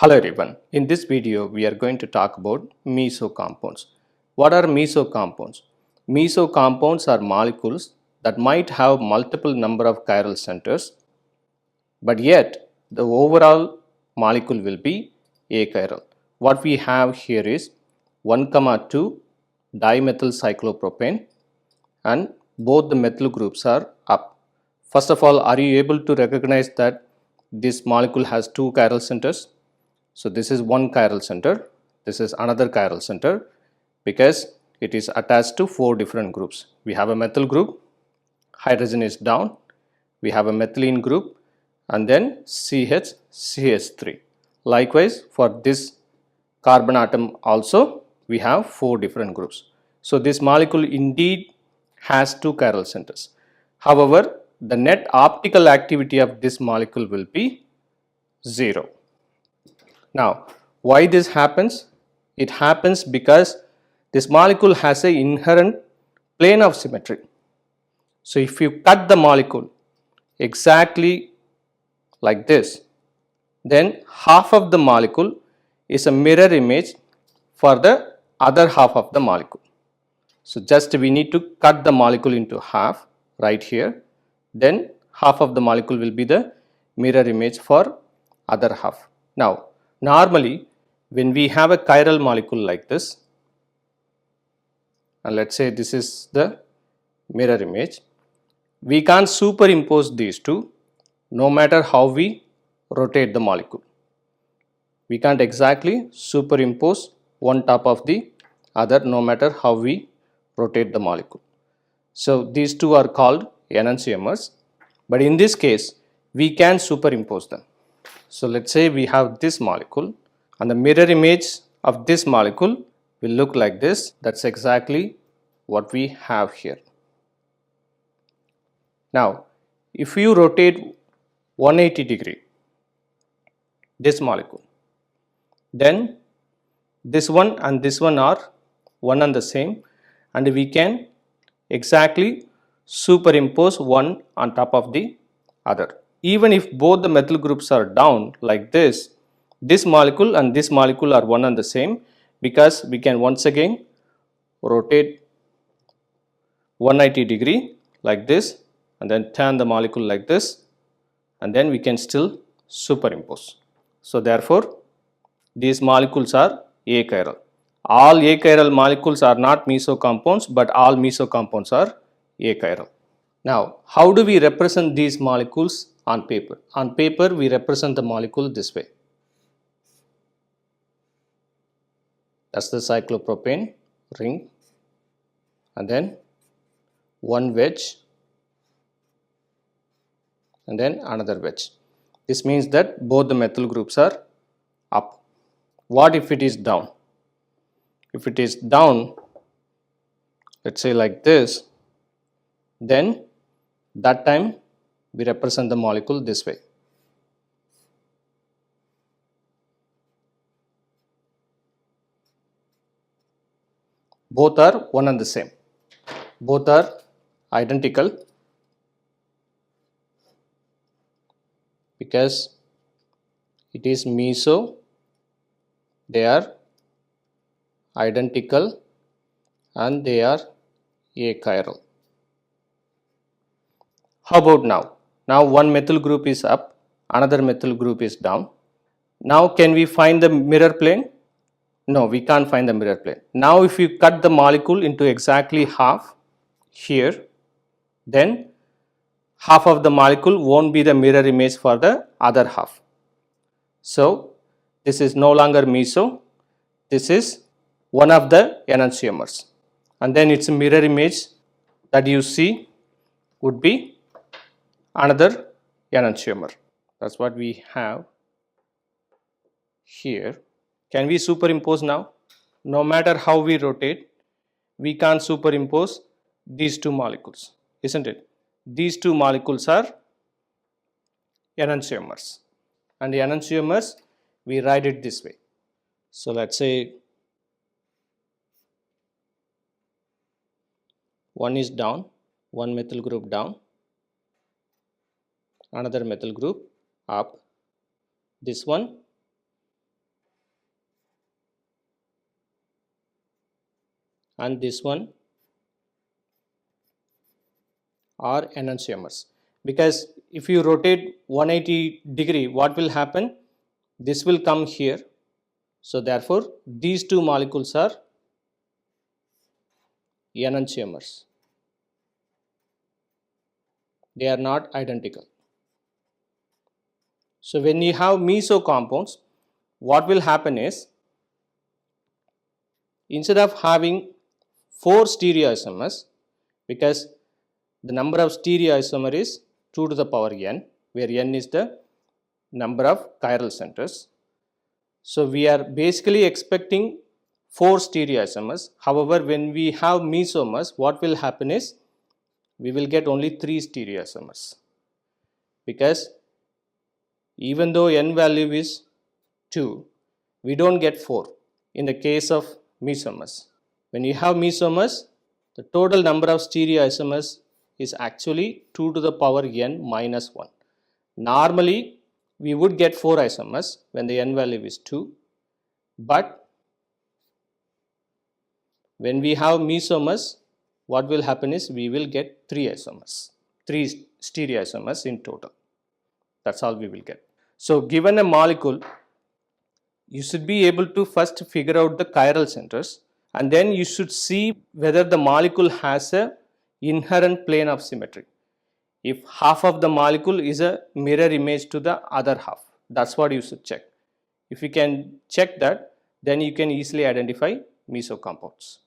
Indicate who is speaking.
Speaker 1: Hello everyone. In this video, we are going to talk about meso compounds. What are meso compounds? Meso compounds are molecules that might have multiple number of chiral centers, but yet the overall molecule will be achiral. What we have here is 1,2 dimethylcyclopropane and both the methyl groups are up. First of all, are you able to recognize that this molecule has two chiral centers? So this is one chiral center, this is another chiral center because it is attached to four different groups. We have a methyl group, hydrogen is down, we have a methylene group and then CH, CH3. Likewise for this carbon atom also we have four different groups. So this molecule indeed has two chiral centers. However, the net optical activity of this molecule will be 0. Now, why this happens? It happens because this molecule has an inherent plane of symmetry. So, if you cut the molecule exactly like this, then half of the molecule is a mirror image for the other half of the molecule. So, just we need to cut the molecule into half right here, then half of the molecule will be the mirror image for other half. Now, normally when we have a chiral molecule like this, and let's say this is the mirror image, we can't superimpose these two no matter how we rotate the molecule. We can't exactly superimpose one top of the other no matter how we rotate the molecule. So these two are called enantiomers, but in this case we can superimpose them. So let's say we have this molecule and the mirror image of this molecule will look like this. That's exactly what we have here. Now if you rotate 180 degree this molecule, then this one and this one are one and the same, and we can exactly superimpose one on top of the other. Even if both the methyl groups are down like this molecule and this molecule are one and the same, because we can once again rotate 190 degree like this and then turn the molecule like this, and then we can still superimpose. So therefore these molecules are achiral. All achiral molecules are not meso compounds, but all meso compounds are achiral. Now, how do we represent these molecules on paper? On paper, we represent the molecule this way. That's the cyclopropane ring, and then one wedge, and then another wedge. This means that both the methyl groups are up. What if it is down? If it is down, let's say like this, then that time we represent the molecule this way. Both are one and the same. Both are identical because it is meso, they are identical and they are achiral. How about now? Now one methyl group is up, another methyl group is down. Now can we find the mirror plane? No, we can't find the mirror plane. Now if you cut the molecule into exactly half here, then half of the molecule won't be the mirror image for the other half. So this is no longer meso, this is one of the enantiomers, and then its mirror image that you see would be another enantiomer. That's what we have here. Can we superimpose now? No matter how we rotate, we can't superimpose these two molecules, isn't it? These two molecules are enantiomers, and the enantiomers we write it this way. So let's say one is down, one methyl group down, another methyl group up, this one and this one are enantiomers. Because if you rotate 180 degree, what will happen? This will come here. So therefore, these two molecules are enantiomers. They are not identical. So when you have meso compounds, what will happen is, instead of having 4 stereoisomers, because the number of stereoisomer is 2 to the power n, where n is the number of chiral centers. So we are basically expecting 4 stereoisomers. However, when we have mesomers, what will happen is we will get only 3 stereoisomers, because even though n value is 2, we don't get 4 in the case of mesomers. When you have mesomers, the total number of stereoisomers is actually 2 to the power n minus 1. Normally, we would get 4 isomers when the n value is 2, but when we have mesomers, what will happen is we will get 3 isomers, 3 stereoisomers in total. That's all we will get. So given a molecule, you should be able to first figure out the chiral centers, and then you should see whether the molecule has a inherent plane of symmetry. If half of the molecule is a mirror image to the other half, that's what you should check. If you can check that, then you can easily identify meso compounds.